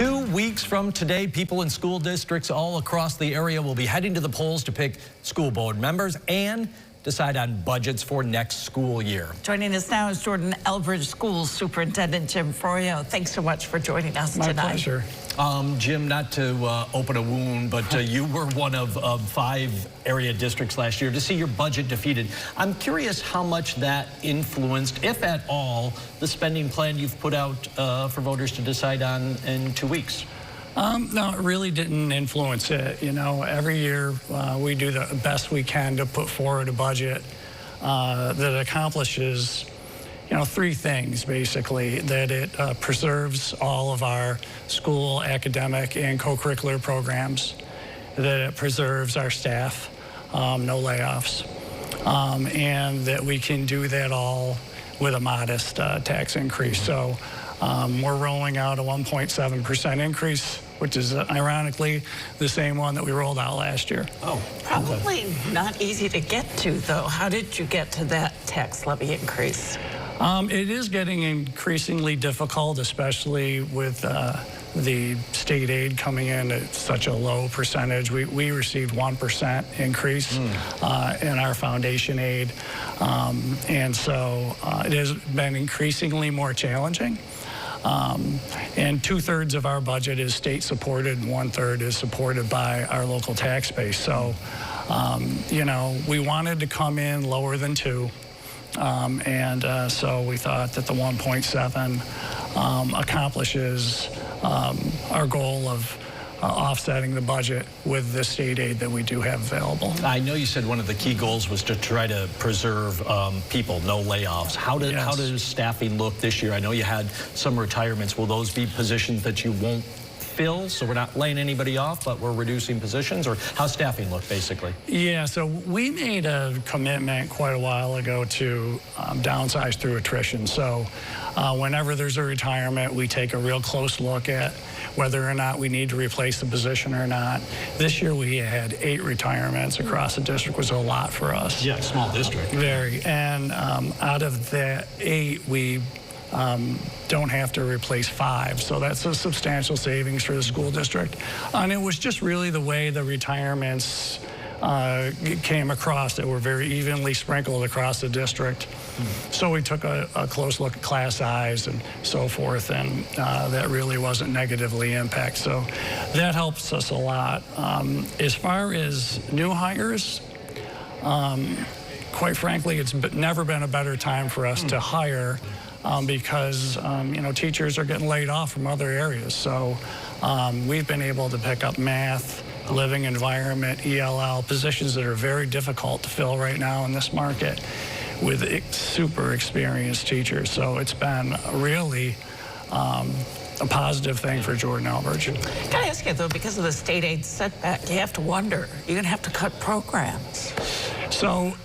2 weeks from today, people in school districts all across the area will be heading to the polls to pick school board members and decide on budgets for next school year. Joining us now is Jordan-Elbridge School Superintendent Jim Froio. Thanks so much for joining us tonight. My pleasure. Jim, not to open a wound, but you were one of 5 area districts last year to see your budget defeated. I'm curious how much that influenced, if at all, the spending plan you've put out for voters to decide on in 2 weeks. No, it really didn't influence it. You know, every year we do the best we can to put forward a budget that accomplishes, you know, 3 things, basically. That it preserves all of our school academic and co-curricular programs, that it preserves our staff, no layoffs, and that we can do that all with a modest tax increase. So we're rolling out a 1.7% increase, which is ironically the same one that we rolled out last year. Oh, probably not easy to get to, though. How did you get to that tax levy increase? It is getting increasingly difficult, especially with the state aid coming in at such a low percentage. We received 1% increase in our foundation aid, and so it has been increasingly more challenging. And 2/3 of our budget is state supported and 1/3 is supported by our local tax base. So, you know, we wanted to come in lower than 2. So we thought that the 1.7 accomplishes our goal of offsetting the budget with the state aid that we do have available. I know you said one of the key goals was to try to preserve people, no layoffs. How does staffing look this year? I know you had some retirements. Will those be positions that you won't fill, so we're not laying anybody off, but we're reducing positions? Or how's staffing look, basically? Yeah, so we made a commitment quite a while ago to downsize through attrition. So whenever there's a retirement, we take a real close look at whether or not we need to replace the position or not. This year we had 8 retirements across the district, which was a lot for us. Yeah, small district. Very, and out of that 8, we don't have to replace 5. So that's a substantial savings for the school district. And it was just really the way the retirements came across, that were very evenly sprinkled across the district. So we took a close look at class size and so forth, and that really wasn't negatively impacted. So that helps us a lot. As far as new hires, quite frankly, it's never been a better time for us to hire. Because you know, teachers are getting laid off from other areas. So we've been able to pick up math, living environment, ELL, positions that are very difficult to fill right now in this market with super experienced teachers. So it's been really a positive thing for Jordan-Elbridge. Can I ask you, though, because of the state aid setback, you have to wonder, you're going to have to cut programs. So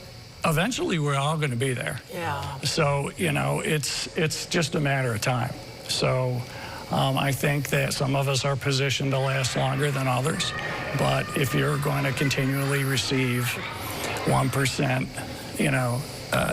eventually we're all going to be there. Yeah. So, you know, it's just a matter of time. So I think that some of us are positioned to last longer than others. But if you're going to continually receive 1%, you know,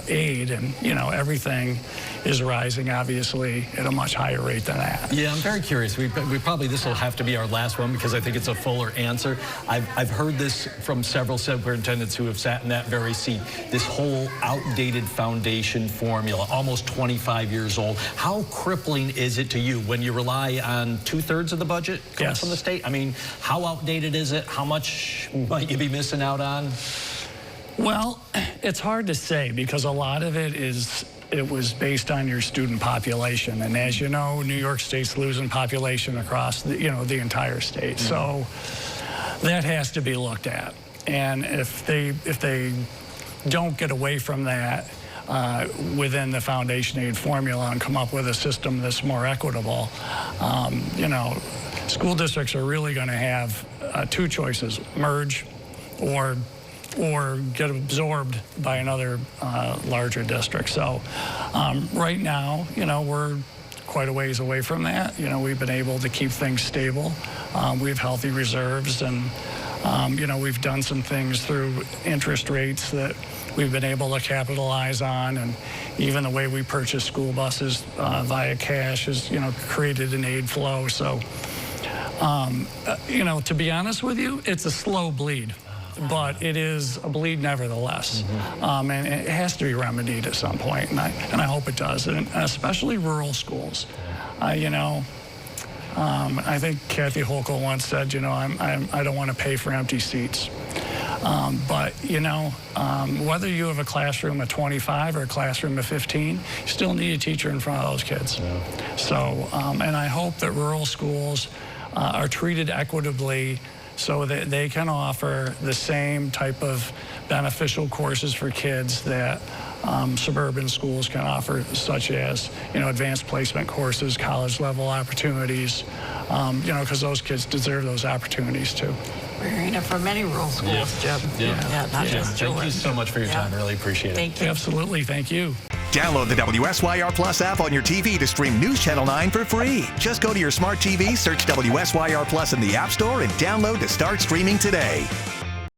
aid, and, you know, everything is rising, obviously, at a much higher rate than that. Yeah, I'm very curious. We probably, this will have to be our last one because I think it's a fuller answer. I've heard this from several superintendents who have sat in that very seat. This whole outdated foundation formula, almost 25 years old. How crippling is it to you when you rely on 2/3 of the budget coming from the state? I mean, how outdated is it? How much might you be missing out on? Well, it's hard to say because a lot of it was based on your student population, and as you know, New York State's losing population across the entire state. So that has to be looked at, and if they don't get away from that within the foundation aid formula and come up with a system that's more equitable, you know, school districts are really going to have 2 choices: merge or get absorbed by another larger district. So right now, you know, we're quite a ways away from that. You know, we've been able to keep things stable. We have healthy reserves, and you know, we've done some things through interest rates that we've been able to capitalize on, and even the way we purchase school buses via cash has, you know, created an aid flow. So You know, to be honest with you, it's a slow bleed. But it is a bleed nevertheless, and it has to be remedied at some point, and I hope it does, and especially rural schools. You know, I think Kathy Hochul once said, you know, I don't want to pay for empty seats. But, you know, whether you have a classroom of 25 or a classroom of 15, you still need a teacher in front of those kids. Yeah. So, and I hope that rural schools are treated equitably so that they can offer the same type of beneficial courses for kids that suburban schools can offer, such as, you know, advanced placement courses, college level opportunities, you know, because those kids deserve those opportunities too. We're hearing it from many rural schools, Jim. Yeah, not just Thank Jordan. you so much for your time. I really appreciate it. Thank you. Absolutely, thank you. Download the WSYR Plus app on your TV to stream News Channel 9 for free. Just go to your smart TV, search WSYR Plus in the App Store, and download to start streaming today.